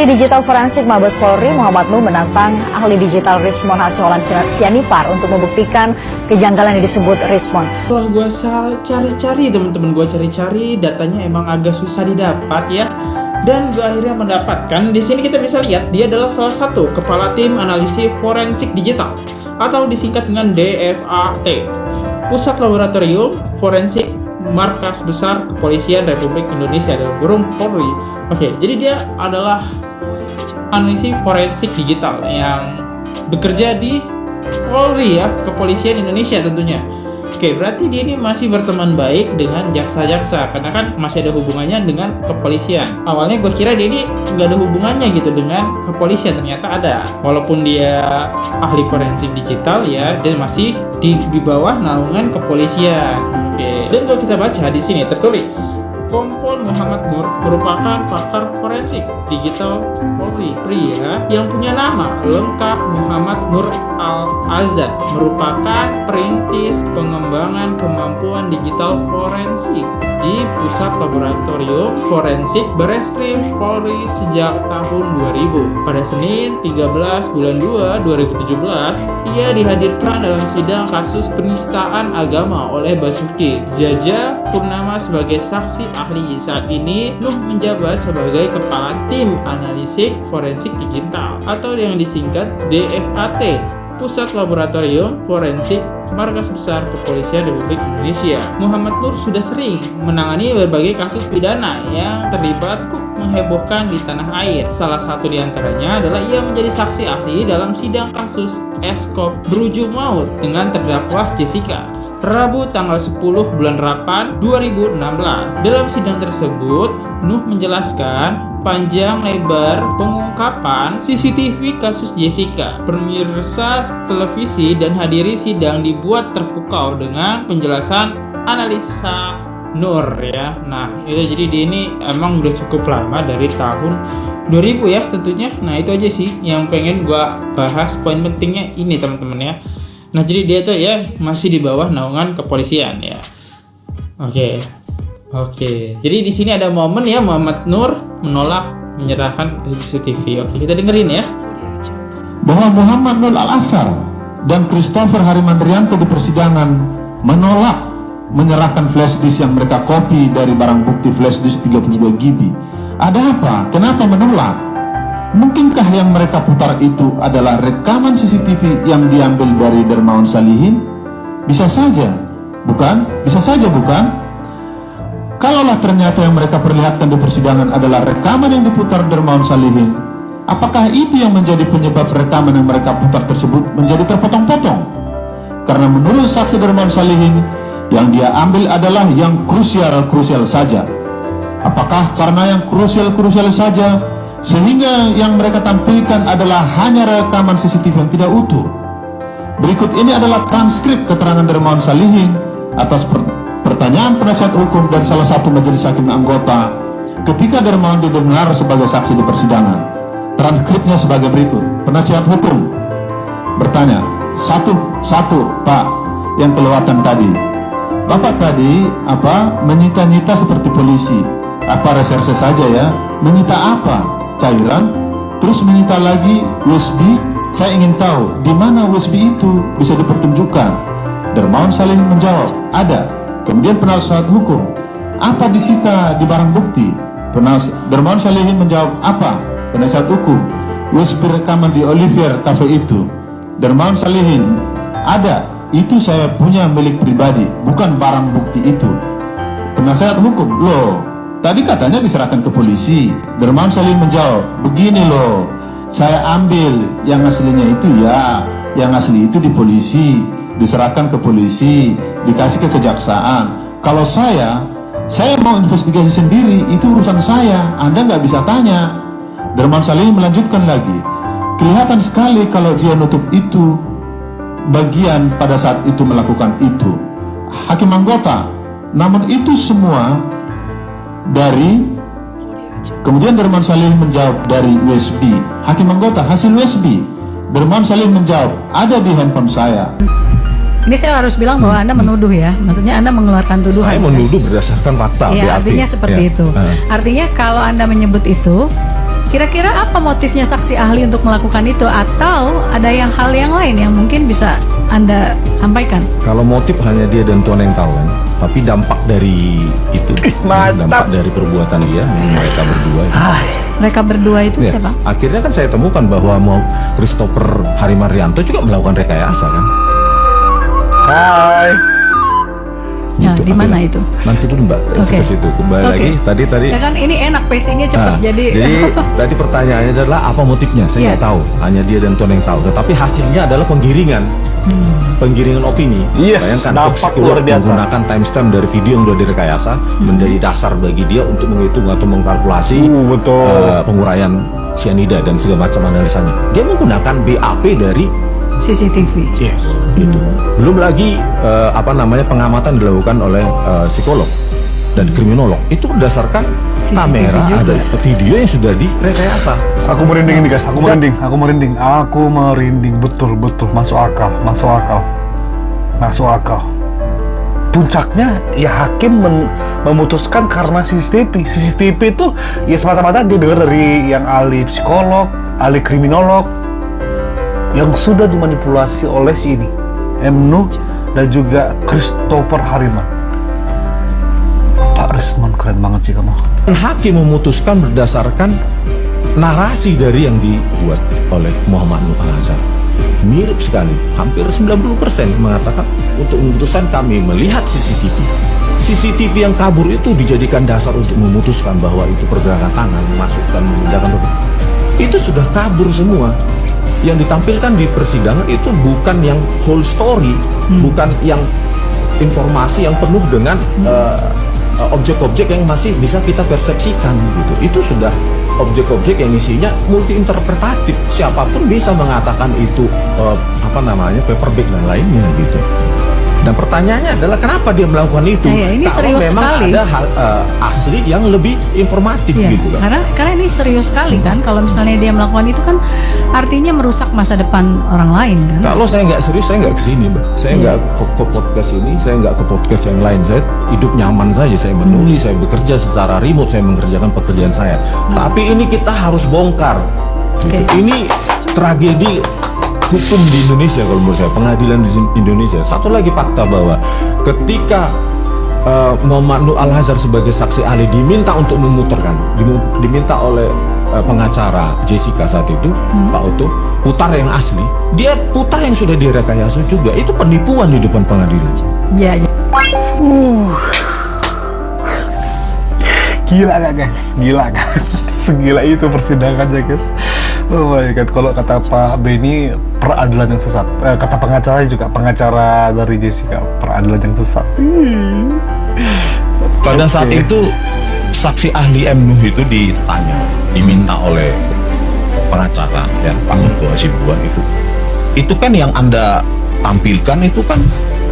Ahli digital forensik Mabes Polri Muhammad Nur menantang ahli digital Rismon Hasiolan Sianipar untuk membuktikan kejanggalan yang disebut Rismon. Setelah gue cari-cari teman-teman, gue cari-cari datanya emang agak susah didapat ya. Dan gue akhirnya mendapatkan. Di sini kita bisa lihat dia adalah salah satu kepala tim analisis forensik digital atau disingkat dengan DFAT, Pusat Laboratorium Forensik Markas Besar Kepolisian Republik Indonesia dalam kurung Polri. Oke, jadi dia adalah analisis forensik digital yang bekerja di Polri ya, Kepolisian Indonesia tentunya. Oke, berarti dia ini masih berteman baik dengan jaksa-jaksa karena kan masih ada hubungannya dengan kepolisian. Awalnya gue kira dia ini nggak ada hubungannya gitu dengan kepolisian, ternyata ada. Walaupun dia ahli forensik digital ya, dia masih di bawah naungan kepolisian. Oke, dan kalau kita baca di sini tertulis Kompol Muhammad Nur merupakan pakar forensik digital Polri, pria yang punya nama lengkap Muhammad Nur Al-Azad, merupakan perintis pengembangan kemampuan digital forensik di Pusat Laboratorium Forensik Bareskrim Polri sejak tahun 2000. Pada Senin 13 bulan 2 2017, ia dihadirkan dalam sidang kasus penistaan agama oleh Basuki Jaja Purnama sebagai saksi ahli. Saat ini Nuh menjabat sebagai kepala tim analisis forensik digital atau yang disingkat DFAT, Pusat Laboratorium Forensik Markas Besar Kepolisian Republik Indonesia. Muhammad Nur sudah sering menangani berbagai kasus pidana yang terlibat menghebohkan di tanah air. Salah satu di antaranya adalah ia menjadi saksi ahli dalam sidang kasus Eskop berujung maut dengan terdakwa Jessica, Rabu tanggal 10 bulan 8 2016. Dalam sidang tersebut, Nuh menjelaskan panjang lebar pengungkapan CCTV kasus Jessica. Pemirsa televisi dan hadiri sidang dibuat terpukau dengan penjelasan analisa Nur ya. Nah, itu jadi dia ini emang udah cukup lama dari tahun 2000 ya tentunya. Nah, itu aja sih yang pengen gua bahas, poin pentingnya ini teman-teman ya. Nah, jadi dia tuh ya masih di bawah naungan kepolisian ya. Oke. Jadi di sini ada momen ya Muhammad Nur menolak menyerahkan CCTV. Oke, kita dengerin ya. Bahwa Muhammad Nur Al-Azhar dan Christopher Harimandrianto di persidangan menolak menyerahkan flash disk yang mereka copy dari barang bukti flash disk 32 GB. Ada apa? Kenapa menolak? Mungkinkah yang mereka putar itu adalah rekaman CCTV yang diambil dari Dermawan Salihin? Bisa saja, bukan? Bisa saja, bukan? Kalaulah ternyata yang mereka perlihatkan di persidangan adalah rekaman yang diputar Dermawan Salihin, apakah itu yang menjadi penyebab rekaman yang mereka putar tersebut menjadi terpotong-potong? Karena menurut saksi Dermawan Salihin, yang dia ambil adalah yang krusial saja. Apakah karena yang krusial saja sehingga yang mereka tampilkan adalah hanya rekaman CCTV yang tidak utuh? Berikut ini adalah transkrip keterangan Dermawan Salihin atas pertanyaan penasihat hukum dan salah satu majelis hakim anggota ketika Dermawan didengar sebagai saksi di persidangan. Transkripnya sebagai berikut. Penasihat hukum bertanya, satu Pak, yang kelewatan tadi, Bapak tadi menyita-nyita seperti polisi, reserse saja ya, menyita apa? Cairan, terus menyita lagi USB. Saya ingin tahu di mana USB itu, bisa dipertunjukkan? Dermawan Salihin menjawab, ada. Kemudian penasihat hukum, apa disita di barang bukti? Dermawan Salihin menjawab, apa? Penasihat hukum, USB rekaman di Olivier Cafe itu. Dermawan Salihin, ada. Itu saya punya milik pribadi, bukan barang bukti itu. Penasihat hukum, loh, tadi katanya diserahkan ke polisi. Dermawan Salihin menjawab, begini loh, saya ambil yang aslinya itu ya, yang asli itu di polisi, diserahkan ke polisi, dikasih ke kejaksaan. Kalau saya mau investigasi sendiri, itu urusan saya, Anda nggak bisa tanya. Dermawan Salihin melanjutkan lagi, kelihatan sekali kalau dia nutup itu bagian pada saat itu melakukan itu. Hakim anggota, namun itu semua dari, kemudian Dermawan Salihin menjawab dari USB. Hakim anggota, hasil USB. Dermawan Salihin menjawab, ada di handphone saya. Ini saya harus bilang bahwa Anda menuduh ya, maksudnya Anda mengeluarkan tuduhan. Saya menuduh berdasarkan fakta. Ya, artinya seperti itu. Artinya kalau Anda menyebut itu, Kira-kira apa motifnya saksi ahli untuk melakukan itu, atau ada hal yang lain yang mungkin bisa Anda sampaikan? Kalau motif hanya dia dan Tuhan yang tahu kan, tapi dampak dari itu, dampak dari perbuatan dia, mereka berdua itu. Mereka berdua itu Ya, siapa? akhirnya kan saya temukan bahwa mau Christopher Harimanrianto juga melakukan rekayasa kan. Hai. Ya, Gitu, di mana akhirnya. itu? Nanti dulu Mbak, Oke. ke situ. Kembali Oke. lagi tadi. Ya kan ini enak pacingnya cepat, Nah, jadi tadi pertanyaannya adalah apa motifnya? Saya Iya. nggak tahu, hanya dia dan Tuhan yang tahu. Tetapi hasilnya adalah penggiringan, penggiringan opini. Yes, Bayangkan dampak Fox luar Keyword biasa. menggunakan timestamp dari video yang sudah direkayasa menjadi dasar bagi dia untuk menghitung atau mengkalkulasi Betul. penguraian cyanida dan segala macam analisanya. Dia menggunakan BAP dari CCTV. Yes, itu. Belum lagi pengamatan dilakukan oleh psikolog dan kriminolog. Itu berdasarkan CCTV kamera juga. ada video yang sudah direkayasa. Aku merinding ini guys, aku merinding, betul, masuk akal. Puncaknya ya hakim memutuskan karena CCTV itu ya semata-mata dia dengar dari yang ahli psikolog, ahli kriminolog yang sudah dimanipulasi oleh si ini, M. Nuh dan juga Christopher Hariman. Pak Rismon, keren banget sih kamu. Dan hakim memutuskan berdasarkan narasi dari yang dibuat oleh Muhammad Nuh Al-Azhar. Mirip sekali, hampir 90% mengatakan untuk memutuskan kami melihat CCTV yang kabur itu dijadikan dasar untuk memutuskan bahwa itu pergerakan tangan masuk dan memindahkan itu sudah kabur semua. Yang ditampilkan di persidangan itu bukan yang whole story, bukan yang informasi yang penuh dengan objek-objek yang masih bisa kita persepsikan gitu. Itu sudah objek-objek yang isinya multi interpretatif. Siapapun bisa mengatakan itu paperback dan lainnya gitu. Dan pertanyaannya adalah kenapa dia melakukan itu? Ya, ini kalau serius memang sekali. ada hal asli yang lebih informatif Iya, gitu kan. karena ini serius sekali kan. Kalau misalnya dia melakukan itu kan artinya merusak masa depan orang lain kan. Kalau saya nggak serius, saya nggak kesini, Mbak. Saya nggak ke podcast ini, saya nggak ke podcast yang lain. Saya hidup nyaman saja. Saya menulis, saya bekerja secara remote, saya mengerjakan pekerjaan saya. Tapi ini kita harus bongkar. Oke. Ini tragedi hukum di Indonesia kalau menurut saya, pengadilan di Indonesia. Satu lagi fakta bahwa ketika Muhammad Nuh Al-Azhar sebagai saksi ahli diminta untuk memutarkan, diminta oleh pengacara Jessica saat itu, Pak Otto, putar yang asli, dia putar yang sudah direkayasa juga. Itu penipuan di depan pengadilan. Ya, ya. Gila gak guys? Gila kan? Segila itu persidangannya guys. Oh my god, kalau kata Pak Benny, peradilan yang sesat. Kata pengacara juga, pengacara dari Jessica, peradilan yang sesat. Pada saat Oke. itu saksi ahli M. Nuh itu ditanya, diminta oleh pengacara ya Pak Otto Hasibuan itu kan yang Anda tampilkan itu kan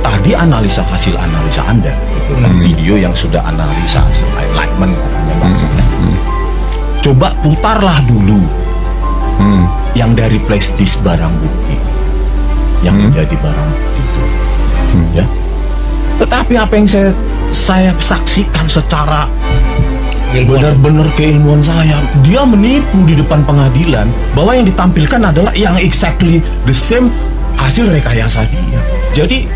tadi hasil analisa Anda itu kan video yang sudah analisa hasil enlightenment katanya bahasanya. Coba putarlah dulu yang dari flash disk barang bukti yang menjadi barang bukti itu ya. Tetapi apa yang saya saksikan secara benar-benar keilmuan saya, dia menipu di depan pengadilan bahwa yang ditampilkan adalah yang exactly the same hasil rekayasa dia. Jadi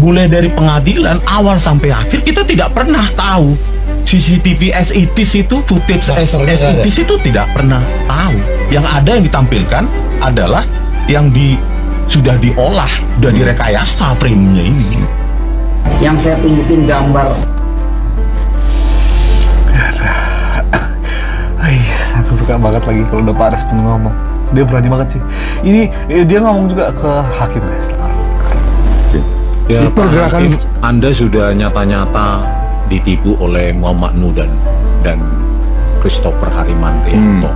mulai dari pengadilan awal sampai akhir kita tidak pernah tahu CCTV as it is itu, footage as it is itu tidak pernah tahu. Yang ada yang ditampilkan adalah yang sudah diolah, sudah direkayasa frame-nya ini. Yang saya tunjukin gambar Aku suka banget lagi kalau udah Pak Respon ngomong. Dia berani banget sih. Ini dia ngomong juga ke hakim guys. Ya, Itu pergerakan- Pak Hakim, Anda sudah nyata-nyata ditipu oleh Muhammad Nuh dan Christopher Harimanrianto.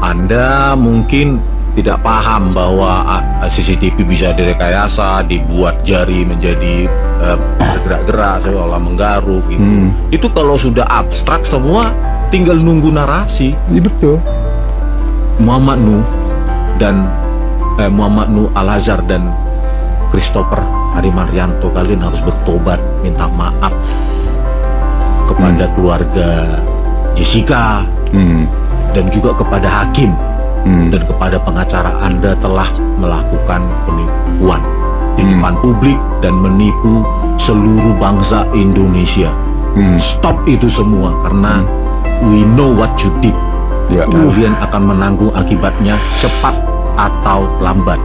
Anda mungkin tidak paham bahwa CCTV bisa direkayasa, dibuat jari menjadi bergerak-gerak seolah menggaruk gitu. Itu kalau sudah abstrak semua tinggal nunggu narasi. Iya betul. Muhammad Nuh dan Muhammad Nuh Al-Azhar dan Christopher Harimanrianto, kalian harus bertobat, minta maaf kepada keluarga Jessica, dan juga kepada hakim dan kepada pengacara Anda telah melakukan penipuan di depan publik dan menipu seluruh bangsa Indonesia. Stop itu semua karena we know what you did. Ya. Kalian akan menanggung akibatnya cepat atau lambat.